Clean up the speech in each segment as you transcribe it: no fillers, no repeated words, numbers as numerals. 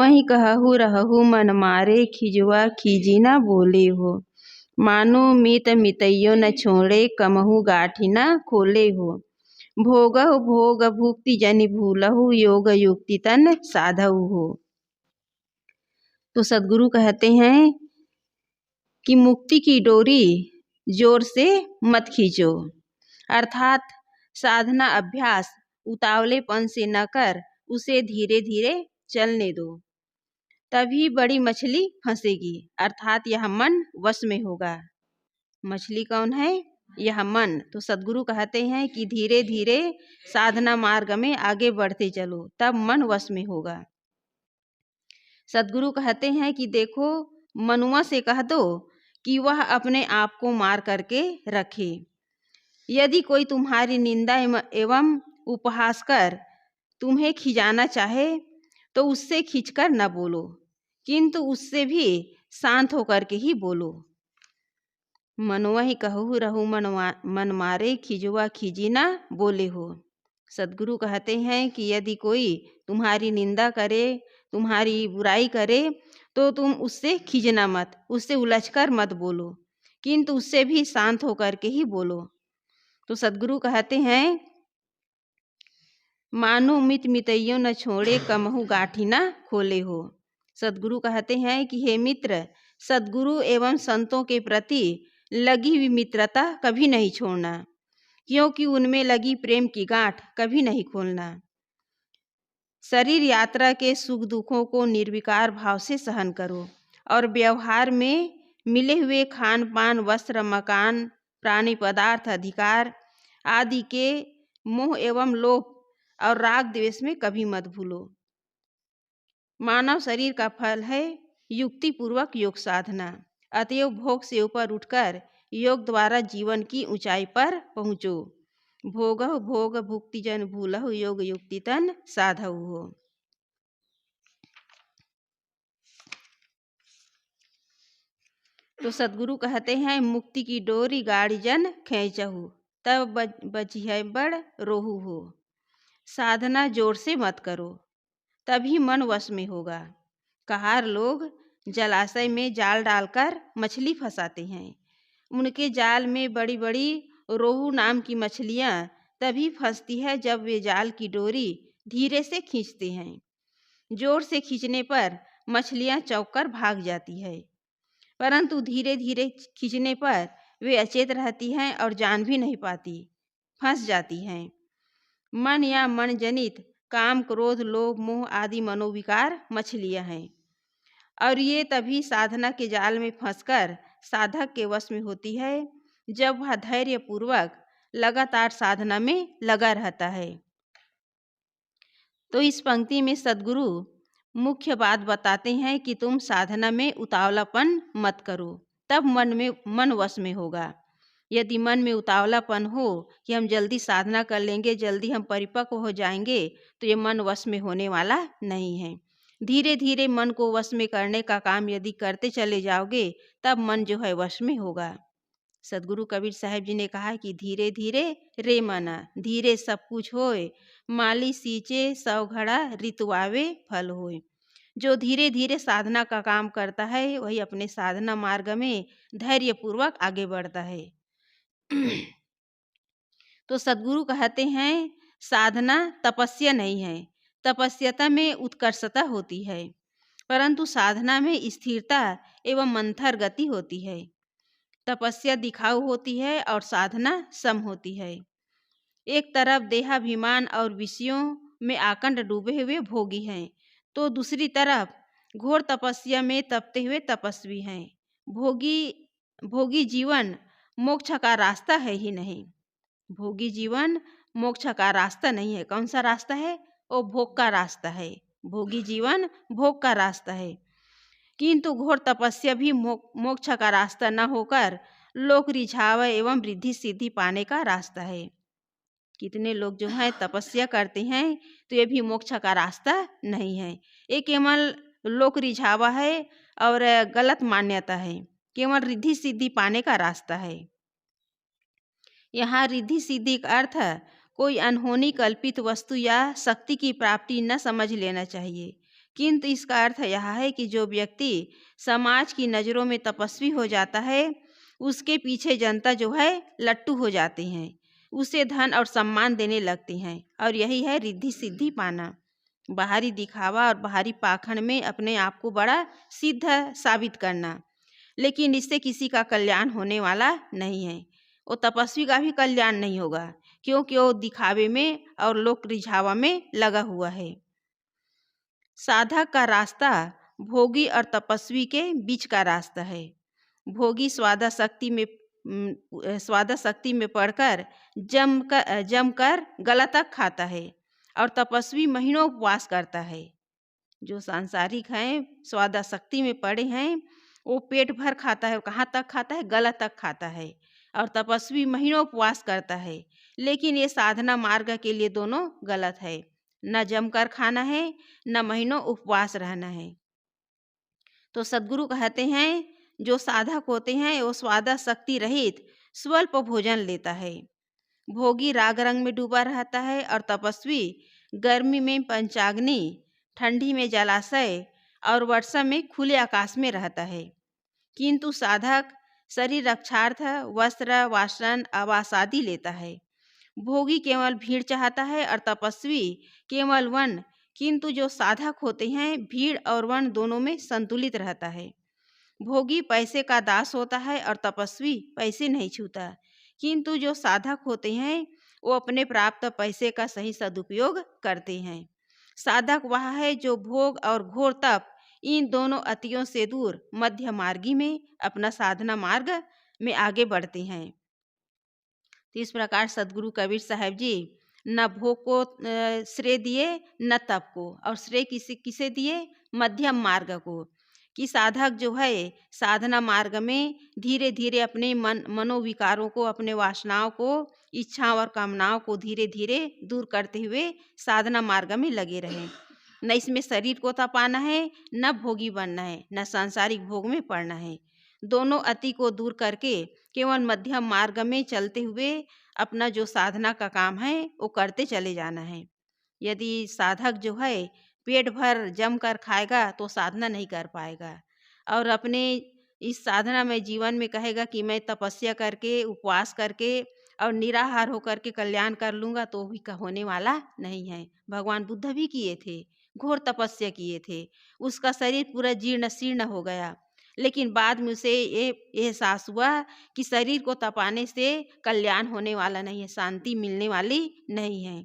मनवहि कहहु रहहु मन मारे, खिजुआ खिजी न बोले हो। मानो मित मितैयो न छोड़े, कमहु गाठी न खोले हो। भोगहु भोग भुक्ति जनि भूलहु, योग युक्ति तन साधहु हो। तो सदगुरु कहते हैं कि मुक्ति की डोरी जोर से मत खींचो, अर्थात साधना अभ्यास उतावलेपन से न कर, उसे धीरे धीरे चलने दो, तभी बड़ी मछली फंसेगी, अर्थात यह मन वश में होगा। मछली कौन है? यह मन। तो सदगुरु कहते हैं कि धीरे धीरे साधना मार्ग में आगे बढ़ते चलो, तब मन वश में होगा। सदगुरु कहते हैं कि देखो, मनुआ से कह दो कि वह अपने आप को मार करके रखे। यदि कोई तुम्हारी निंदा एवं उपहास कर तुम्हें खिजाना चाहे तो उससे खींचकर न बोलो, किंतु उससे भी शांत होकर के ही बोलो। मनवहि कहहु रहु मन मारे, खिजुआ खिजी ना बोले हो। सदगुरु कहते हैं कि यदि कोई तुम्हारी निंदा करे, तुम्हारी बुराई करे, तो तुम उससे खिजना मत, उससे उलझकर मत बोलो, किंतु उससे भी शांत होकर के ही बोलो। तो सदगुरु कहते हैं, मानो मित मितैयो न छोड़े, कमहु गाठी न खोले हो। सदगुरु कहते हैं कि हे मित्र, सदगुरु एवं संतों के प्रति लगी हुई मित्रता कभी नहीं छोड़ना, क्योंकि उनमें लगी प्रेम की गांठ कभी नहीं खोलना। शरीर यात्रा के सुख दुखों को निर्विकार भाव से सहन करो, और व्यवहार में मिले हुए खान पान, वस्त्र, मकान, प्राणी पदार्थ, अधिकार आदि के मोह एवं लोभ और राग द्वेष में कभी मत भूलो। मानव शरीर का फल है युक्ति पूर्वक योग साधना, अतएव भोग से ऊपर उठकर योग द्वारा जीवन की ऊंचाई पर पहुँचो। भोगहु भोग भुक्ति जन भूलहु, योग युक्ति तन साधहु हो। तो सदगुरु कहते हैं, मुक्ति की डोरी गाड़ी जन खींचहु, तब बचिहै बड़ रोहू हो। साधना जोर से मत करो, तभी मन वश में होगा। कहार लोग जलाशय में जाल डालकर मछली फंसाते हैं। उनके जाल में बड़ी बड़ी रोहू नाम की मछलियां तभी फंसती है जब वे जाल की डोरी धीरे से खींचते हैं। जोर से खींचने पर मछलियां चौंककर भाग जाती है, परंतु धीरे धीरे खींचने पर वे अचेत रहती हैं और जान भी नहीं पाती, फंस जाती हैं। मन या मन जनित काम, क्रोध, लोभ, मोह आदि मनोविकार मछलियां हैं, और ये तभी साधना के जाल में फंसकर साधक के वश में होती है जब वह धैर्य पूर्वक लगातार साधना में लगा रहता है। तो इस पंक्ति में सदगुरु मुख्य बात बताते हैं कि तुम साधना में उतावलापन मत करो, तब मन वश में होगा। यदि मन में उतावलापन हो कि हम जल्दी साधना कर लेंगे, जल्दी हम परिपक्व हो जाएंगे, तो ये मन वश में होने वाला नहीं है। धीरे धीरे मन को वश में करने का काम यदि करते चले जाओगे, तब मन जो है वश में होगा। सदगुरु कबीर साहब जी ने कहा कि धीरे धीरे रे मना, धीरे सब कुछ होए, माली सींचे सौ घड़ा, ऋतु आवे फल होए। जो धीरे धीरे साधना का काम करता है वही अपने साधना मार्ग में धैर्य पूर्वक आगे बढ़ता है। तो सदगुरु कहते हैं, साधना तपस्या नहीं है। तपस्यता में उत्कर्षता होती है, परंतु साधना में स्थिरता एवं मंथर गति होती है। तपस्या दिखाऊ होती है और साधना सम होती है। एक तरफ देहाभिमान और विषयों में आकंठ डूबे हुए भोगी हैं, तो दूसरी तरफ घोर तपस्या में तपते हुए तपस्वी हैं। भोगी जीवन मोक्ष का रास्ता है ही नहीं। भोगी जीवन मोक्ष का रास्ता नहीं है। कौन सा रास्ता है? वो भोग का रास्ता है। भोगी जीवन भोग का रास्ता है, किंतु घोर तपस्या भी मोक्ष का रास्ता न होकर लोक रिझावा एवं रिद्धि सिद्धि पाने का रास्ता है। कितने लोग जो हैं तपस्या करते हैं, तो ये भी मोक्ष का रास्ता नहीं है। ये केवल लोक रिझावा है और गलत मान्यता है, केवल रिद्धि सिद्धि पाने का रास्ता है। यहाँ रिद्धि सिद्धि का अर्थ कोई अनहोनी कल्पित वस्तु या शक्ति की प्राप्ति न समझ लेना चाहिए, किंतु इसका अर्थ यह है कि जो व्यक्ति समाज की नज़रों में तपस्वी हो जाता है, उसके पीछे जनता जो है लट्टू हो जाती हैं, उसे धन और सम्मान देने लगती हैं, और यही है रिद्धि सिद्धि पाना। बाहरी दिखावा और बाहरी पाखंड में अपने आप को बड़ा सिद्ध साबित करना, लेकिन इससे किसी का कल्याण होने वाला नहीं है। वो तपस्वी का भी कल्याण नहीं होगा, क्योंकि वो दिखावे में और लोक रिझावा में लगा हुआ है। साधक का रास्ता भोगी और तपस्वी के बीच का रास्ता है। भोगी स्वादासक्ति में पड़कर जमकर गला तक खाता है, और तपस्वी महीनों उपवास करता है। जो सांसारिक हैं, स्वादासक्ति में पड़े हैं, वो पेट भर खाता है, और कहाँ तक खाता है? गला तक खाता है। और तपस्वी महीनों उपवास करता है। लेकिन ये साधना मार्ग के लिए दोनों गलत है। न जमकर खाना है, न महीनों उपवास रहना है। तो सद्गुरु कहते हैं, जो साधक होते हैं वो स्वादासक्ति रहित स्वल्प भोजन लेता है। भोगी राग रंग में डूबा रहता है, और तपस्वी गर्मी में पंचाग्नि, ठंडी में जलाशय और वर्षा में खुले आकाश में रहता है। किंतु साधक शरीर रक्षार्थ वस्त्र, वासन, आवास आदि लेता है। भोगी केवल भीड़ चाहता है, और तपस्वी केवल वन। किंतु जो साधक होते हैं, भीड़ और वन दोनों में संतुलित रहता है। भोगी पैसे का दास होता है, और तपस्वी पैसे नहीं छूता। किंतु जो साधक होते हैं, वो अपने प्राप्त पैसे का सही सदुपयोग करते हैं। साधक वह है जो भोग और घोर तप, इन दोनों अतियों से दूर मध्य मार्गी में अपना साधना मार्ग में आगे बढ़ते हैं। तो इस प्रकार सदगुरु कबीर साहब जी न भोग को श्रेय दिए, न तप को, और श्रेय किसे दिए? मध्यम मार्ग को। कि साधक जो है साधना मार्ग में धीरे धीरे अपने मनोविकारों को, अपने वासनाओं को, इच्छाओं और कामनाओं को धीरे धीरे दूर करते हुए साधना मार्ग में लगे रहें। न इसमें शरीर को तपाना है, न भोगी बनना है, न सांसारिक भोग में पड़ना है। दोनों अति को दूर करके केवल मध्यम मार्ग में चलते हुए अपना जो साधना का काम है वो करते चले जाना है। यदि साधक जो है पेट भर जम कर खाएगा तो साधना नहीं कर पाएगा, और अपने इस साधना में जीवन में कहेगा कि मैं तपस्या करके, उपवास करके और निराहार होकर के कल्याण कर लूँगा, तो भी होने वाला नहीं है। भगवान बुद्ध भी किए थे, घोर तपस्या किए थे, उसका शरीर पूरा जीर्ण शीर्ण हो गया, लेकिन बाद में उसे ये एहसास हुआ कि शरीर को तपाने से कल्याण होने वाला नहीं है, शांति मिलने वाली नहीं है।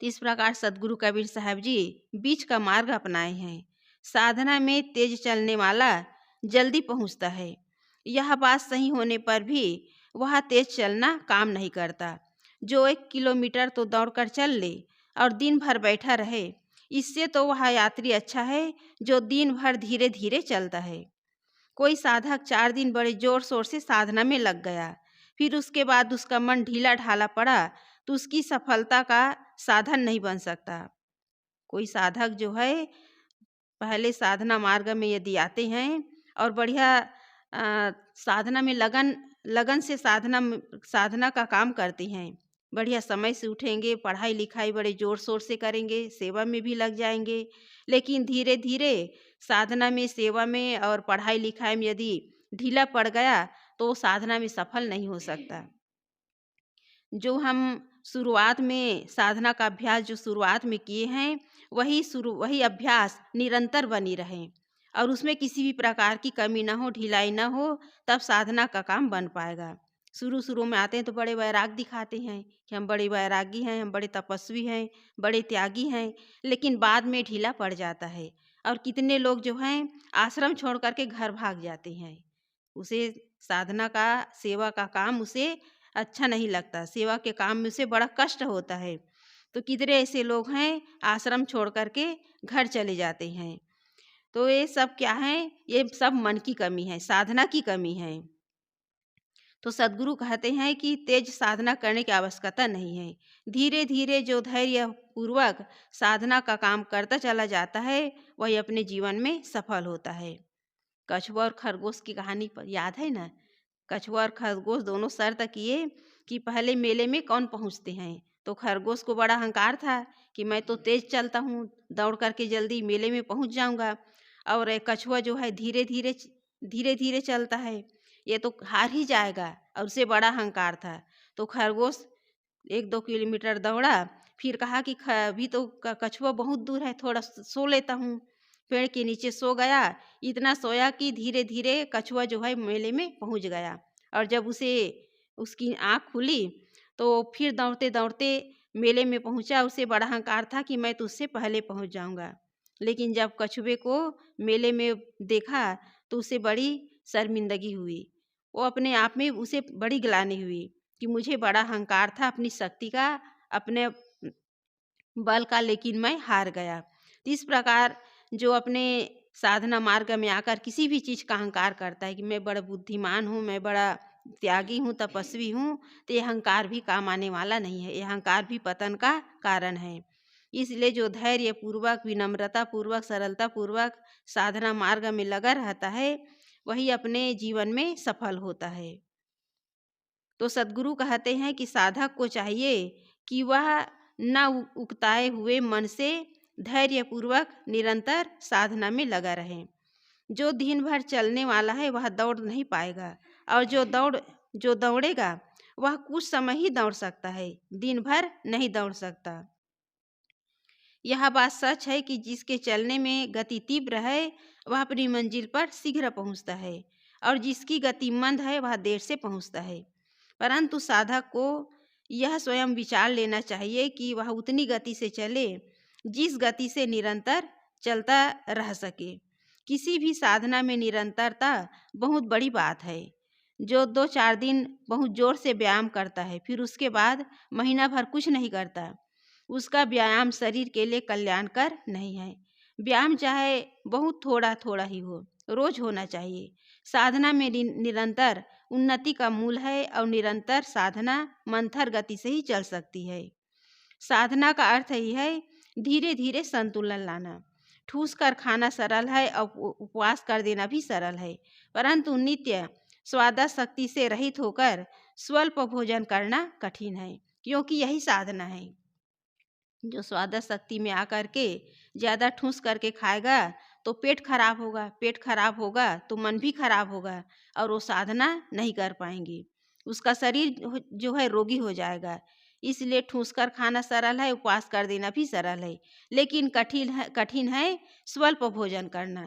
तो इस प्रकार सदगुरु कबीर साहब जी बीच का मार्ग अपनाए हैं। साधना में तेज चलने वाला जल्दी पहुंचता है। यह बात सही होने पर भी वह तेज चलना काम नहीं करता। जो 1 किलोमीटर तो दौड़कर चल ले और दिन भर बैठा रहे, इससे तो वह यात्री अच्छा है जो दिन भर धीरे धीरे चलता है। कोई साधक 4 दिन बड़े जोर शोर से साधना में लग गया, फिर उसके बाद उसका मन ढीला ढाला पड़ा, तो उसकी सफलता का साधन नहीं बन सकता। कोई साधक जो है पहले साधना मार्ग में यदि आते हैं और बढ़िया साधना में लगन से साधना का काम करते हैं, बढ़िया समय से उठेंगे, पढ़ाई लिखाई बड़े जोर शोर से करेंगे, सेवा में भी लग जाएंगे, लेकिन धीरे धीरे साधना में, सेवा में और पढ़ाई लिखाई में यदि ढीला पड़ गया तो साधना में सफल नहीं हो सकता। जो हम शुरुआत में साधना का अभ्यास जो शुरुआत में किए हैं, वही अभ्यास निरंतर बनी रहे और उसमें किसी भी प्रकार की कमी ना हो, ढिलाई ना हो, तब साधना का काम बन पाएगा। शुरू में आते हैं तो बड़े वैराग दिखाते हैं कि हम बड़े वैरागी हैं, हम बड़े तपस्वी हैं, बड़े त्यागी हैं, लेकिन बाद में ढीला पड़ जाता है। और कितने लोग जो हैं आश्रम छोड़ करके घर भाग जाते हैं, उसे साधना का, सेवा का काम उसे अच्छा नहीं लगता, सेवा के काम में उसे बड़ा कष्ट होता है। तो कितने ऐसे लोग हैं आश्रम छोड़ करके घर चले जाते हैं। तो ये सब क्या है? ये सब मन की कमी है, साधना की कमी है। तो सदगुरु कहते हैं कि तेज साधना करने की आवश्यकता नहीं है। धीरे धीरे जो धैर्य पूर्वक साधना का काम करता चला जाता है, वही अपने जीवन में सफल होता है। कछुआ और खरगोश की कहानी पर याद है ना? कछुआ और खरगोश दोनों शर्त किए कि पहले मेले में कौन पहुंचते हैं, तो खरगोश को बड़ा अहंकार था कि मैं तो तेज चलता हूँ, दौड़ करके जल्दी मेले में पहुँच जाऊँगा, और कछुआ जो है धीरे धीरे चलता है, ये तो हार ही जाएगा, और उसे बड़ा अहंकार था। तो खरगोश 1-2 किलोमीटर दौड़ा, फिर कहा कि अभी तो कछुआ बहुत दूर है, थोड़ा सो लेता हूँ। पेड़ के नीचे सो गया, इतना सोया कि धीरे धीरे कछुआ जो है मेले में पहुँच गया। और जब उसकी आँख खुली तो फिर दौड़ते दौड़ते मेले में पहुँचा। उसे बड़ा अहंकार था कि मैं तो उससे पहले पहुँच जाऊँगा। लेकिन जब कछुए को मेले में देखा तो उसे बड़ी शर्मिंदगी हुई। वो अपने आप में उसे बड़ी ग्लानि हुई कि मुझे बड़ा अहंकार था अपनी शक्ति का, अपने बल का, लेकिन मैं हार गया। तो इस प्रकार जो अपने साधना मार्ग में आकर किसी भी चीज़ का अहंकार करता है कि मैं बड़ा बुद्धिमान हूँ, मैं बड़ा त्यागी हूँ, तपस्वी हूँ, तो यह अहंकार भी काम आने वाला नहीं है। यह अहंकार भी पतन का कारण है। इसलिए जो धैर्य पूर्वक, विनम्रता पूर्वक, सरलता पूर्वक साधना मार्ग में लगा रहता है, वही अपने जीवन में सफल होता है। तो सद्गुरु कहते हैं कि साधक को चाहिए कि वह न उकताए हुए मन से धैर्य पूर्वक निरंतर साधना में लगा रहे। जो दिन भर चलने वाला है वह दौड़ नहीं पाएगा, और जो दौड़ेगा वह कुछ समय ही दौड़ सकता है, दिन भर नहीं दौड़ सकता। यह बात सच है कि जिसके चलने में गति तीव्र है वह अपनी मंजिल पर शीघ्र पहुंचता है, और जिसकी गति मंद है वह देर से पहुंचता है। परंतु साधक को यह स्वयं विचार लेना चाहिए कि वह उतनी गति से चले जिस गति से निरंतर चलता रह सके। किसी भी साधना में निरंतरता बहुत बड़ी बात है। जो 2-4 दिन बहुत जोर से व्यायाम करता है, फिर उसके बाद महीना भर कुछ नहीं करता, उसका व्यायाम शरीर के लिए कल्याणकर नहीं है। व्यायाम चाहे बहुत थोड़ा थोड़ा ही हो, रोज होना चाहिए। साधना में निरंतर उन्नति का मूल है, और निरंतर साधना मंथर गति से ही चल सकती है। साधना का अर्थ ही है धीरे धीरे संतुलन लाना। ठूस कर खाना सरल है और उपवास कर देना भी सरल है, परंतु नित्य स्वादाशक्ति से रहित होकर स्वल्प भोजन करना कठिन है, क्योंकि यही साधना है। जो स्वादाशक्ति में आकर के ज़्यादा ठूस करके खाएगा तो पेट खराब होगा तो मन भी खराब होगा, और वो साधना नहीं कर पाएंगे, उसका शरीर जो है रोगी हो जाएगा। इसलिए ठूस कर खाना सरल है, उपवास कर देना भी सरल है, लेकिन कठिन है स्वल्प भोजन करना।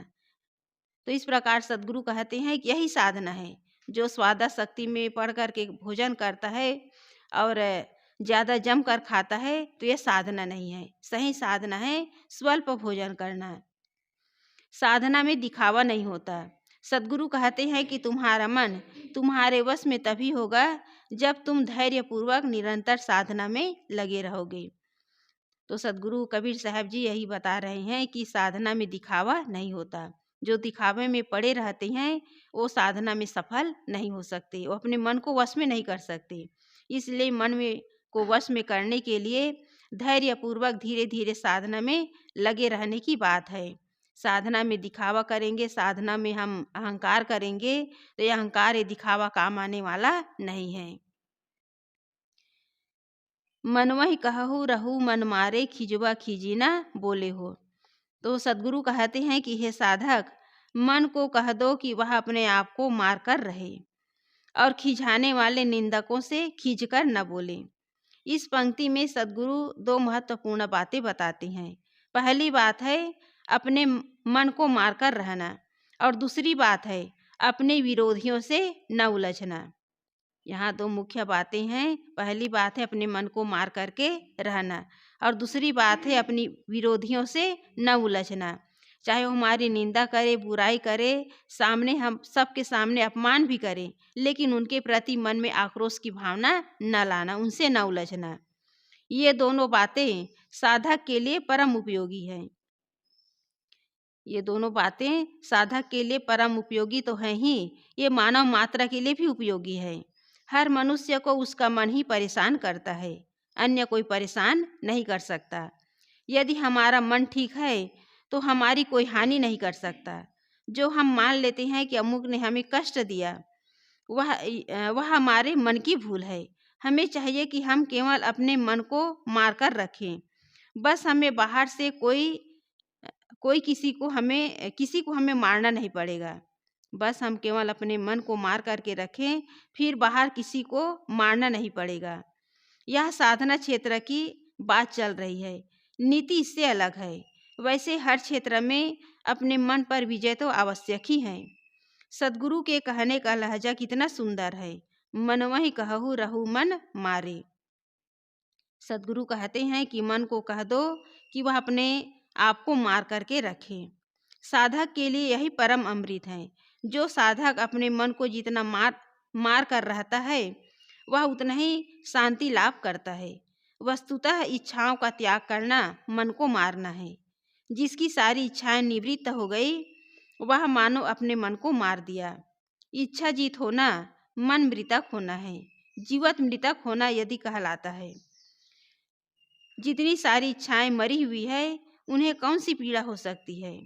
तो इस प्रकार सद्गुरु कहते हैं कि यही साधना है। जो स्वादाशक्ति में पढ़ कर के भोजन करता है और ज़्यादा जम कर खाता है तो यह साधना नहीं है। सही साधना है स्वल्प भोजन करना। साधना में दिखावा नहीं होता। सद्गुरु कहते हैं कि तुम्हारा मन तुम्हारे वश में तभी होगा जब तुम धैर्य पूर्वक निरंतर साधना में लगे रहोगे। तो सद्गुरु कबीर साहब जी यही बता रहे हैं कि साधना में दिखावा नहीं होता। जो दिखावे में पड़े रहते हैं वो साधना में सफल नहीं हो सकते, वो अपने मन को वश में नहीं कर सकते। इसलिए मन में को वश में करने के लिए धैर्य पूर्वक धीरे धीरे साधना में लगे रहने की बात है। साधना में दिखावा करेंगे, साधना में हम अहंकार करेंगे तो यह अहंकार, ये दिखावा काम आने वाला नहीं है। मनवही कहु रहु मन मारे, खिजवा खिजीना बोले हो। तो सद्गुरु कहते हैं कि हे साधक, मन को कह दो कि वह अपने आप को मार कर रहे, और खिझाने वाले निंदकों से खींचकर न बोले। इस पंक्ति में सद्गुरु 2 महत्वपूर्ण बातें बताते हैं। पहली बात है अपने मन को मारकर रहना, और दूसरी बात है अपने विरोधियों से न उलझना। यहाँ 2 मुख्य बातें हैं। पहली बात है अपने मन को मार करके रहना, और दूसरी बात है अपनी विरोधियों से न उलझना। चाहे वो हमारी निंदा करे, बुराई करे, सामने हम सबके सामने अपमान भी करे, लेकिन उनके प्रति मन में आक्रोश की भावना न लाना, उनसे न उलझना। ये दोनों बातें साधक के लिए परम उपयोगी हैं। ये दोनों बातें साधक के लिए परम उपयोगी तो हैं ही, ये मानव मात्रा के लिए भी उपयोगी है। हर मनुष्य को उसका मन ही परेशान करता है, अन्य कोई परेशान नहीं कर सकता। यदि हमारा मन ठीक है तो हमारी कोई हानि नहीं कर सकता। जो हम मान लेते हैं कि अमुक ने हमें कष्ट दिया, वह हमारे मन की भूल है। हमें चाहिए कि हम केवल अपने मन को मार कर रखें। बस हमें बाहर से कोई किसी को हमें मारना नहीं पड़ेगा। बस हम केवल अपने मन को मार करके रखें, फिर बाहर किसी को मारना नहीं पड़ेगा। यह साधना क्षेत्र की बात चल रही है। नीति इससे अलग है। वैसे हर क्षेत्र में अपने मन पर विजय तो आवश्यक ही है। सद्गुरु के कहने का लहजा कितना सुंदर है। मनवहि कहहु रहु मन मारे। सद्गुरु कहते हैं कि मन को कह दो कि वह अपने आप को मार करके रखे। साधक के लिए यही परम अमृत है। जो साधक अपने मन को जितना मार कर रहता है, वह उतना ही शांति लाभ करता है। वस्तुतः इच्छाओं का त्याग करना मन को मारना है। जिसकी सारी इच्छाएं निवृत्त हो गई, वह मानो अपने मन को मार दिया। इच्छा जीत होना मन मृतक होना है। जीवत मृतक होना यदि कहलाता है। जितनी सारी इच्छाएं मरी हुई है, उन्हें कौन सी पीड़ा हो सकती है।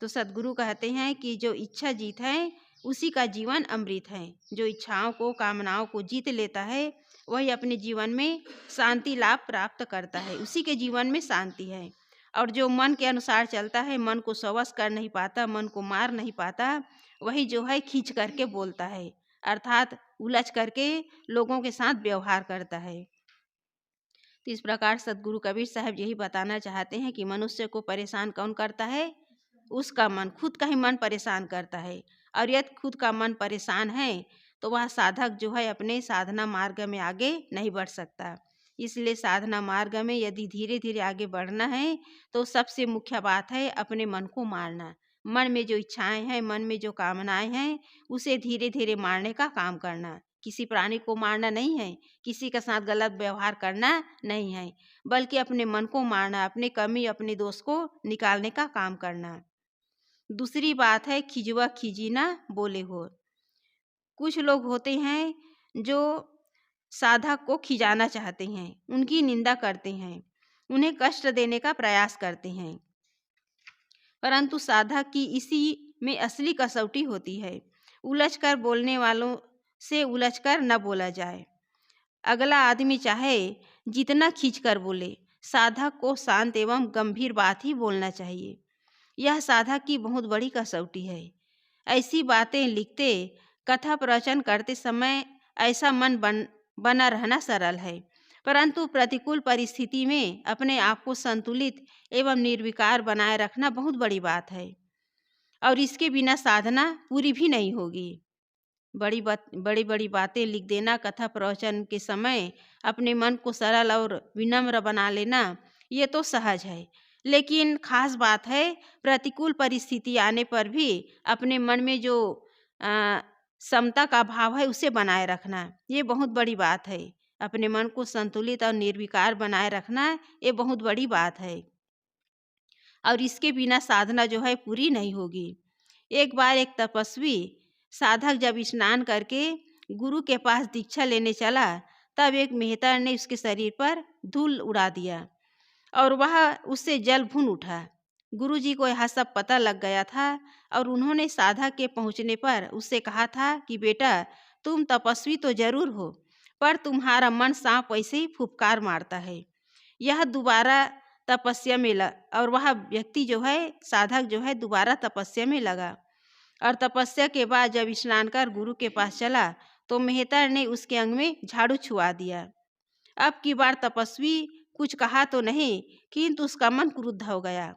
तो सद्गुरु कहते हैं कि जो इच्छा जीत है, उसी का जीवन अमृत है। जो इच्छाओं को, कामनाओं को जीत लेता है, वही अपने जीवन में शांति लाभ प्राप्त करता है। उसी के जीवन में शांति है। और जो मन के अनुसार चलता है, मन को स्वश कर नहीं पाता, मन को मार नहीं पाता, वही जो है खींच करके बोलता है, अर्थात उलझ करके लोगों के साथ व्यवहार करता है। तो इस प्रकार सद्गुरु कबीर साहब यही बताना चाहते हैं कि मनुष्य को परेशान कौन करता है? उसका मन, खुद का ही मन परेशान करता है। और यदि खुद का मन परेशान है, तो वह साधक जो है अपने साधना मार्ग में आगे नहीं बढ़ सकता। इसलिए साधना मार्ग में यदि धीरे धीरे आगे बढ़ना है, तो सबसे मुख्य बात है अपने मन को मारना। मन में जो इच्छाएं हैं, मन में जो कामनाएं हैं, उसे धीरे धीरे मारने का काम करना। किसी प्राणी को मारना नहीं है, किसी के साथ गलत व्यवहार करना नहीं है, बल्कि अपने मन को मारना, अपने कमी, अपने दोष को निकालने का काम करना। दूसरी बात है खिजवा खिजी ना बोले हो। कुछ लोग होते हैं जो साधक को खिजाना चाहते हैं, उनकी निंदा करते हैं, उन्हें कष्ट देने का प्रयास करते हैं। परंतु साधक की इसी में असली कसौटी होती है। उलझकर बोलने वालों से उलझकर न बोला जाए। अगला आदमी चाहे जितना खींचकर बोले, साधक को शांत एवं गंभीर बात ही बोलना चाहिए। यह साधक की बहुत बड़ी कसौटी है। ऐसी बातें लिखते, कथा प्रवचन करते समय ऐसा मन बना रहना सरल है, परंतु प्रतिकूल परिस्थिति में अपने आप को संतुलित एवं निर्विकार बनाए रखना बहुत बड़ी बात है। और इसके बिना साधना पूरी भी नहीं होगी। बड़ी बड़ी बातें लिख देना कथा प्रवचन के समय, अपने मन को सरल और विनम्र बना लेना, ये तो सहज है। लेकिन खास बात है प्रतिकूल परिस्थिति आने पर भी अपने मन में जो समता का भाव है, उसे बनाए रखना, ये बहुत बड़ी बात है। अपने मन को संतुलित और निर्विकार बनाए रखना, ये बहुत बड़ी बात है। और इसके बिना साधना जो है पूरी नहीं होगी। एक बार एक तपस्वी साधक जब स्नान करके गुरु के पास दीक्षा लेने चला, तब एक मेहतर ने उसके शरीर पर धूल उड़ा दिया और वह उससे जल भून उठा। गुरुजी को यह सब पता लग गया था और उन्होंने साधक के पहुंचने पर उससे कहा था कि बेटा, तुम तपस्वी तो जरूर हो, पर तुम्हारा मन सांप वैसे ही फुफकार मारता है। यह दोबारा तपस्या में और वह व्यक्ति जो है, साधक जो है, दोबारा तपस्या में लगा। और तपस्या के बाद जब स्नान कर गुरु के पास चला, तो मेहतर ने उसके अंग में झाड़ू छुआ दिया। अब की बार तपस्वी कुछ कहा तो नहीं, किंतु उसका मन क्रुद्ध हो गया।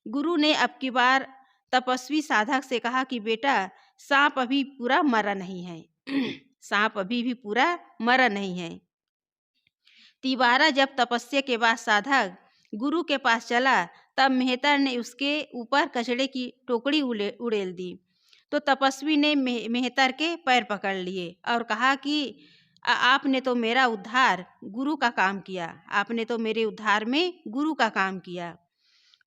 गुरु ने अब की बार तपस्वी साधक से कहा कि बेटा, सांप अभी पूरा मरा नहीं है। सांप अभी भी पूरा मरा नहीं है। तिबारा जब तपस्या के बाद साधक गुरु के पास चला, तब मेहतर ने उसके ऊपर कचड़े की टोकरी उड़ेल दी। तो तपस्वी ने मेहतर के पैर पकड़ लिए और कहा कि आपने तो मेरा उद्धार गुरु का काम किया, आपने तो मेरे उद्धार में गुरु का काम किया।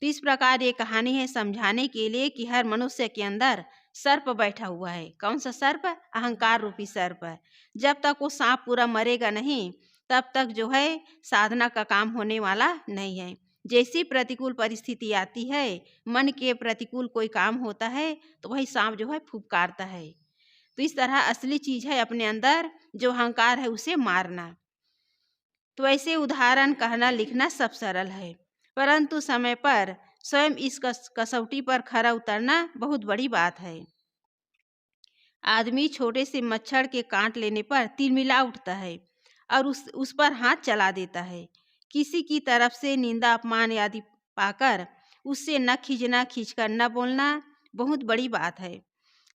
तो इस प्रकार ये कहानी है समझाने के लिए कि हर मनुष्य के अंदर सर्प बैठा हुआ है। कौन सा सर्प? अहंकार रूपी सर्प। जब तक वो सांप पूरा मरेगा नहीं, तब तक जो है साधना का काम होने वाला नहीं है। जैसी प्रतिकूल परिस्थिति आती है, मन के प्रतिकूल कोई काम होता है, तो वही सांप जो है फुफकारता है। तो इस तरह असली चीज़ है अपने अंदर जो अहंकार है, उसे मारना। तो ऐसे उदाहरण कहना लिखना सब सरल है, परंतु समय पर स्वयं इस कसौटी पर खरा उतरना बहुत बड़ी बात है। आदमी छोटे से मच्छर के काट लेने पर तिलमिला उठता है और उस पर हाथ चला देता है। किसी की तरफ से निंदा अपमान आदि पाकर उससे न खींचना, खींचकर न बोलना बहुत बड़ी बात है।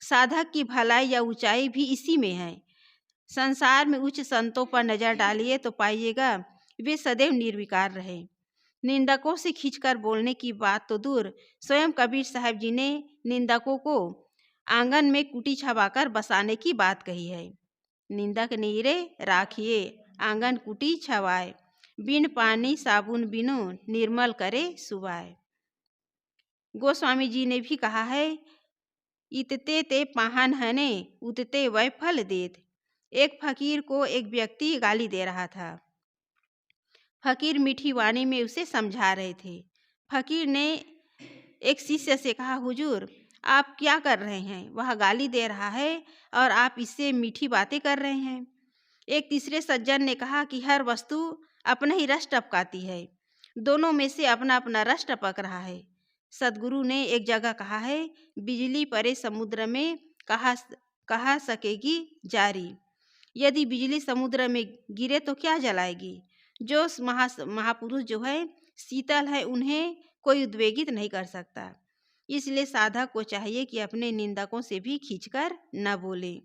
साधक की भलाई या ऊंचाई भी इसी में है। संसार में उच्च संतों पर नजर डालिए तो पाइएगा वे सदैव निर्विकार रहे। निंदकों से खींचकर बोलने की बात तो दूर, स्वयं कबीर साहब जी ने निंदकों को आंगन में कुटी छबाकर बसाने की बात कही है। निंदक नीरे राखिए, आंगन कुटी छवाए, बिन पानी साबुन बिनु निर्मल करे सुवाए। गोस्वामी जी ने भी कहा है, इतते ते पाहन हने उतते वह फल देत। एक फकीर को एक व्यक्ति गाली दे रहा था। फकीर मीठी वाणी में उसे समझा रहे थे। फकीर ने एक शिष्य से कहा, हुजूर आप क्या कर रहे हैं? वह गाली दे रहा है और आप इससे मीठी बातें कर रहे हैं। एक तीसरे सज्जन ने कहा कि हर वस्तु अपना ही रस टपकाती है, दोनों में से अपना अपना रस टपक रहा है। सदगुरु ने एक जगह कहा है, बिजली परे समुद्र में कहा सकेगी जारी। यदि बिजली समुद्र में गिरे तो क्या जलाएगी? जो महापुरुष जो है शीतल है, उन्हें कोई उद्वेगित नहीं कर सकता। इसलिए साधक को चाहिए कि अपने निंदकों से भी खींचकर न बोले।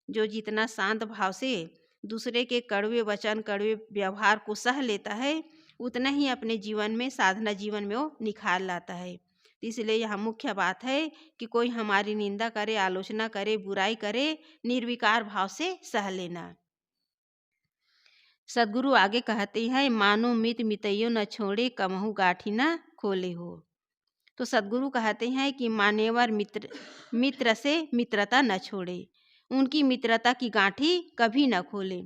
जो जितना शांत भाव से दूसरे के कड़वे वचन, कड़वे व्यवहार को सह लेता है, उतना ही अपने जीवन में, साधना जीवन में वो निखार लाता है। इसलिए यहाँ मुख्य बात है कि कोई हमारी निंदा करे, आलोचना करे, बुराई करे, निर्विकार भाव से सह लेना। सदगुरु आगे कहते हैं, मानो मित मितैयो न छोड़े, कमहु गाठी न खोले हो। तो सदगुरु कहते हैं कि मान्यवर मित्र से मित्रता न छोड़े, उनकी मित्रता की गांठी कभी न खोले।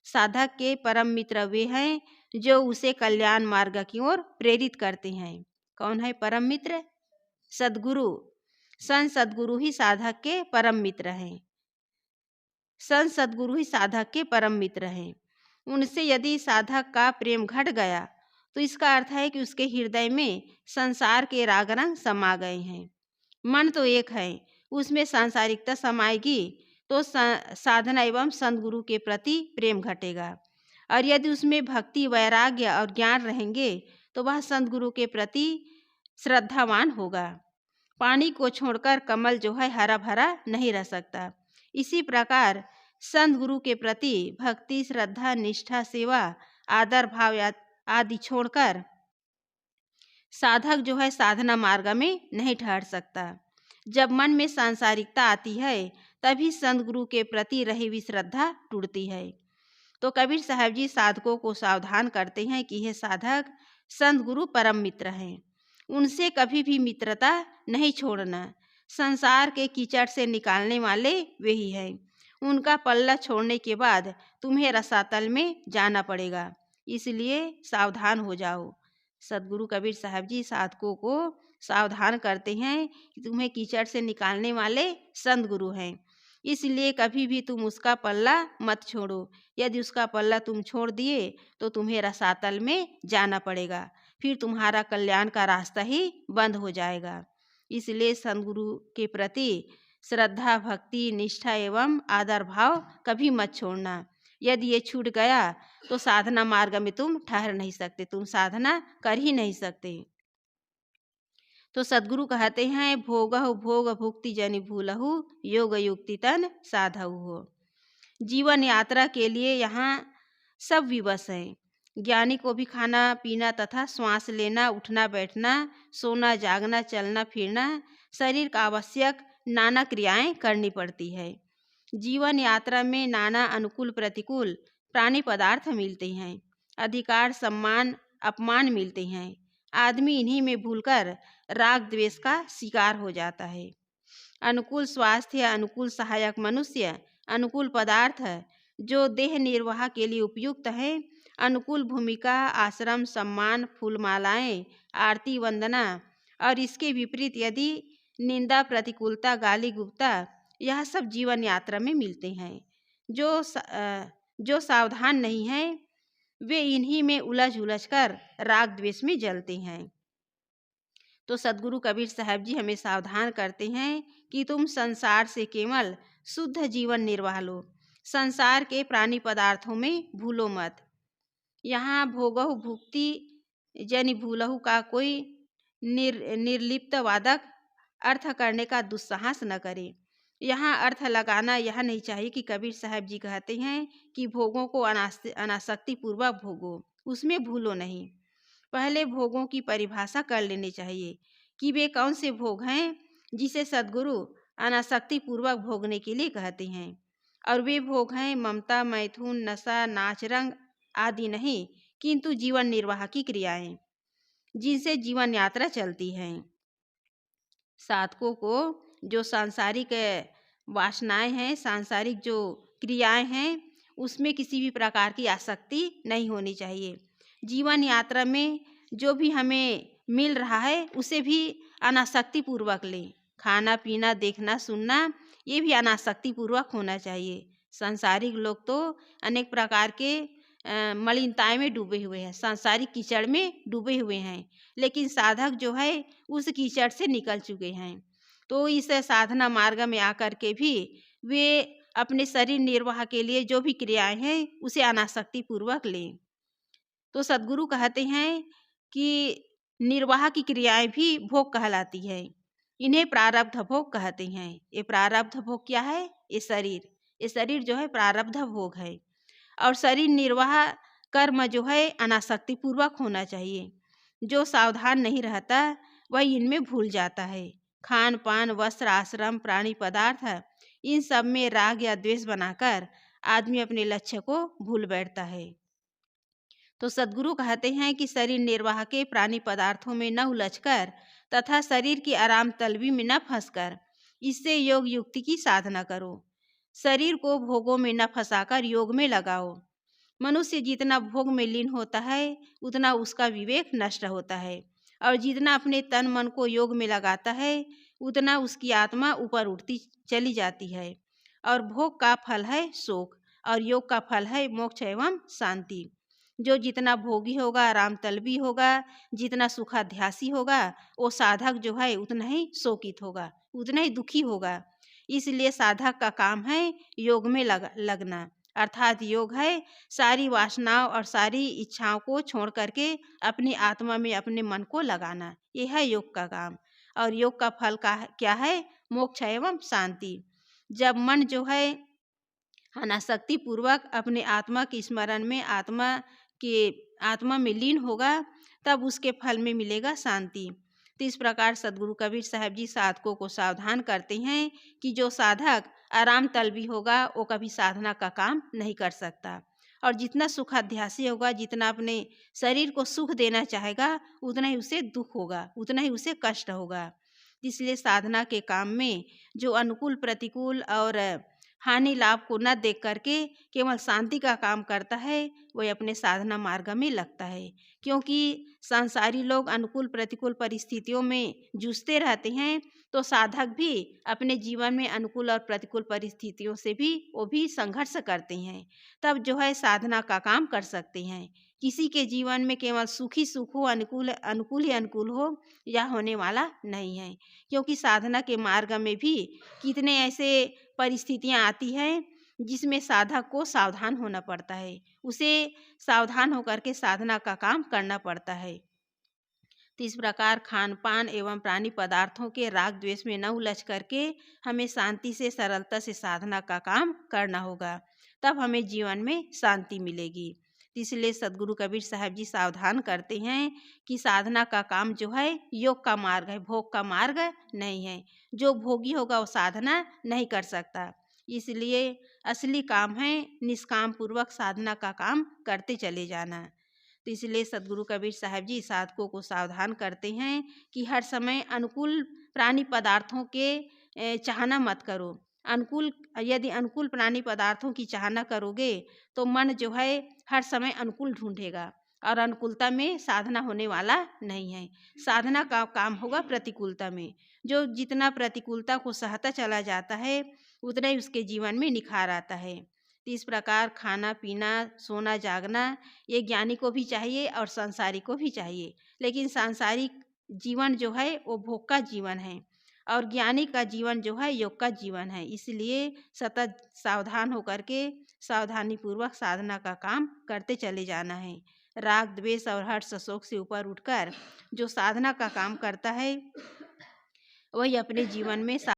साधक के परम मित्र वे हैं जो उसे कल्याण मार्ग की ओर प्रेरित करते हैं। कौन है परम मित्र? सदगुरु। संत सदगुरु ही साधक के परम मित्र हैं। संत सदगुरु ही साधक के परम मित्र हैं। उनसे यदि साधक का प्रेम घट गया तो इसका अर्थ है कि उसके हृदय में संसार के राग रंग समा गए हैं। मन तो एक है, उसमें सांसारिकता समाएगी तो साधना एवं संत गुरु के प्रति प्रेम घटेगा। और यदि उसमें भक्ति, वैराग्य और ज्ञान रहेंगे तो वह संत गुरु के प्रति श्रद्धावान होगा। पानी को छोड़कर कमल जो है हरा भरा नहीं रह सकता। इसी प्रकार संत गुरु के प्रति भक्ति, श्रद्धा, निष्ठा, सेवा, आदर भाव आदि छोड़कर साधक जो है साधना मार्ग में नहीं ठहर सकता। जब मन में सांसारिकता आती है तभी संत गुरु के प्रति रही हुई श्रद्धा टूटती है। तो कबीर साहब जी साधकों को सावधान करते हैं कि यह साधक संत गुरु परम मित्र हैं, उनसे कभी भी मित्रता नहीं छोड़ना। संसार के कीचड़ से निकालने वाले वे ही हैं। उनका पल्ला छोड़ने के बाद तुम्हें रसातल में जाना पड़ेगा, इसलिए सावधान हो जाओ। सदगुरु कबीर साहब जी साधकों को सावधान करते हैं कि तुम्हें कीचड़ से निकालने वाले संत गुरु हैं, इसलिए कभी भी तुम उसका पल्ला मत छोड़ो। यदि उसका पल्ला तुम छोड़ दिए तो तुम्हें रसातल में जाना पड़ेगा, फिर तुम्हारा कल्याण का रास्ता ही बंद हो जाएगा। इसलिए संत गुरु के प्रति श्रद्धा, भक्ति, निष्ठा एवं आदर भाव कभी मत छोड़ना। यदि ये छूट गया तो साधना मार्ग में तुम ठहर नहीं सकते, तुम साधना कर ही नहीं सकते। तो सदगुरु कहते हैं, भोगहु भोग भुक्ति जनि भूलहु, योग युक्ति तन साधहु हो। जीवन यात्रा के लिए यहाँ सब विवश हैं। ज्ञानी को भी खाना पीना तथा श्वास लेना, उठना बैठना, सोना जागना, चलना फिरना, शरीर का आवश्यक नाना क्रियाएं करनी पड़ती है। जीवन यात्रा में नाना अनुकूल प्रतिकूल प्राणी पदार्थ मिलते हैं, अधिकार, सम्मान, अपमान मिलते हैं। आदमी इन्हीं में भूलकर राग द्वेष का शिकार हो जाता है। अनुकूल स्वास्थ्य, अनुकूल सहायक मनुष्य, अनुकूल पदार्थ जो देह निर्वाह के लिए उपयुक्त है, अनुकूल भूमिका, आश्रम, सम्मान, फूलमालाएं, आरती, वंदना, और इसके विपरीत यदि निंदा, प्रतिकूलता, गाली गुप्ता, यह सब जीवन यात्रा में मिलते हैं। जो सावधान नहीं है वे इन्हीं में उलझ उलझ कर राग द्वेष में जलते हैं। तो सदगुरु कबीर साहब जी हमें सावधान करते हैं कि तुम संसार से केवल शुद्ध जीवन निर्वाह लो, संसार के प्राणी पदार्थों में भूलो मत। यहाँ भोगहु भुक्ति जनि भूलहु का कोई निर्लिप्त वादक अर्थ करने का दुस्साहस न करे। यहाँ अर्थ लगाना यह नहीं चाहिए कि कबीर साहब जी कहते हैं कि भोगों को अनासक्ति पूर्वक भोगो, उसमें भूलो नहीं। पहले भोगों की परिभाषा कर लेनी चाहिए कि वे कौन से भोग हैं जिसे सद्गुरु अनासक्ति पूर्वक भोगने के लिए कहते हैं। और वे भोग हैं ममता, मैथुन, नशा, नाच, रंग आदि नहीं, किंतु जीवन निर्वाह की क्रियाएं जिनसे जीवन यात्रा चलती है। साधकों को जो सांसारिक वासनाएं हैं, सांसारिक जो क्रियाएं हैं, उसमें किसी भी प्रकार की आसक्ति नहीं होनी चाहिए। जीवन यात्रा में जो भी हमें मिल रहा है उसे भी अनासक्ति पूर्वक लें। खाना पीना, देखना सुनना, ये भी अनासक्ति पूर्वक होना चाहिए। सांसारिक लोग तो अनेक प्रकार के मलिनताएं में डूबे हुए हैं, सांसारिक कीचड़ में डूबे हुए हैं, लेकिन साधक जो है उस कीचड़ से निकल चुके हैं। तो इस साधना मार्ग में आकर के भी वे अपने शरीर निर्वाह के लिए जो भी क्रियाएं हैं उसे अनासक्ति पूर्वक लें। तो सद्गुरु कहते हैं कि निर्वाह की क्रियाएं भी भोग कहलाती है। इन्हें प्रारब्ध भोग कहते हैं। ये प्रारब्ध भोग क्या है? ये शरीर जो है प्रारब्ध भोग है। और शरीर निर्वाह कर्म जो है अनासक्ति पूर्वक होना चाहिए। जो सावधान नहीं रहता वह इनमें भूल जाता है। खान पान, वस्त्र, आश्रम, प्राणी पदार्थ, इन सब में राग या द्वेष बनाकर आदमी अपने लक्ष्य को भूल बैठता है। तो सद्गुरु कहते हैं कि शरीर निर्वाह के प्राणी पदार्थों में न उलझकर तथा शरीर की आराम तलबी में न फंसकर इससे योग युक्ति की साधना करो। शरीर को भोगों में न फंसाकर योग में लगाओ। मनुष्य जितना भोग में लीन होता है उतना उसका विवेक नष्ट होता है, और जितना अपने तन मन को योग में लगाता है उतना उसकी आत्मा ऊपर उठती चली जाती है। और भोग का फल है शोक, और योग का फल है मोक्ष एवं शांति। जो जितना भोगी होगा, आराम तलबी होगा, जितना सुखाध्यासी होगा, वो साधक जो है उतना ही शोकित होगा, उतना ही दुखी होगा। इसलिए साधक का काम है योग में लगना, अर्थात योग है सारी वासनाओं और सारी इच्छाओं को छोड़ करके अपनी आत्मा में अपने मन को लगाना। यह है योग का काम। और योग का फल का क्या है? मोक्ष एवं शांति। जब मन जो है अनासक्ति पूर्वक अपने आत्मा के स्मरण में आत्मा में लीन होगा तब उसके फल में मिलेगा शांति। तो इस प्रकार सद्गुरु कबीर साहब जी साधकों को सावधान करते हैं कि जो साधक आराम तलबी होगा वो कभी साधना का काम नहीं कर सकता, और जितना सुखाध्यासी होगा, जितना अपने शरीर को सुख देना चाहेगा उतना ही उसे दुख होगा, उतना ही उसे कष्ट होगा। इसलिए साधना के काम में जो अनुकूल प्रतिकूल और हानि लाभ को न देख करके केवल शांति का काम करता है वह अपने साधना मार्ग में लगता है। क्योंकि संसारी लोग अनुकूल प्रतिकूल परिस्थितियों में जूझते रहते हैं, तो साधक भी अपने जीवन में अनुकूल और प्रतिकूल परिस्थितियों से भी वो भी संघर्ष करते हैं, तब जो है साधना का काम कर सकते हैं। किसी के जीवन में केवल सुख ही सुख हो, अनुकूल ही अनुकूल हो, यह होने वाला नहीं है। क्योंकि साधना के मार्ग में भी कितने ऐसे परिस्थितियां आती हैं जिसमें साधक को सावधान होना पड़ता है, उसे सावधान होकर के साधना का काम करना पड़ता है। तो इस प्रकार खान पान एवं प्राणी पदार्थों के राग द्वेष में न उलझ करके हमें शांति से, सरलता से साधना का काम करना होगा, तब हमें जीवन में शांति मिलेगी। इसलिए सद्गुरु कबीर साहब जी सावधान करते हैं कि साधना का काम जो है योग का मार्ग है, भोग का मार्ग नहीं है। जो भोगी होगा वो साधना नहीं कर सकता। इसलिए असली काम है निष्काम पूर्वक साधना का काम करते चले जाना। तो इसलिए सद्गुरु कबीर साहब जी साधकों को सावधान करते हैं कि हर समय अनुकूल प्राणी पदार्थों के चाहना मत करो। यदि अनुकूल प्राणी पदार्थों की चाहना करोगे तो मन जो है हर समय अनुकूल ढूंढेगा, और अनुकूलता में साधना होने वाला नहीं है। साधना का काम होगा प्रतिकूलता में। जो जितना प्रतिकूलता को सहता चला जाता है उतना ही उसके जीवन में निखार आता है। तो इस प्रकार खाना पीना सोना जागना ये ज्ञानी को भी चाहिए और सांसारिक को भी चाहिए। लेकिन सांसारिक जीवन जो है वो भोग का जीवन है और ज्ञानी का जीवन जो है योग का जीवन है। इसलिए सतत सावधान होकर के सावधानी पूर्वक साधना का काम करते चले जाना है। राग द्वेष और हर्ष शोक से ऊपर उठकर जो साधना का काम करता है वही अपने जीवन में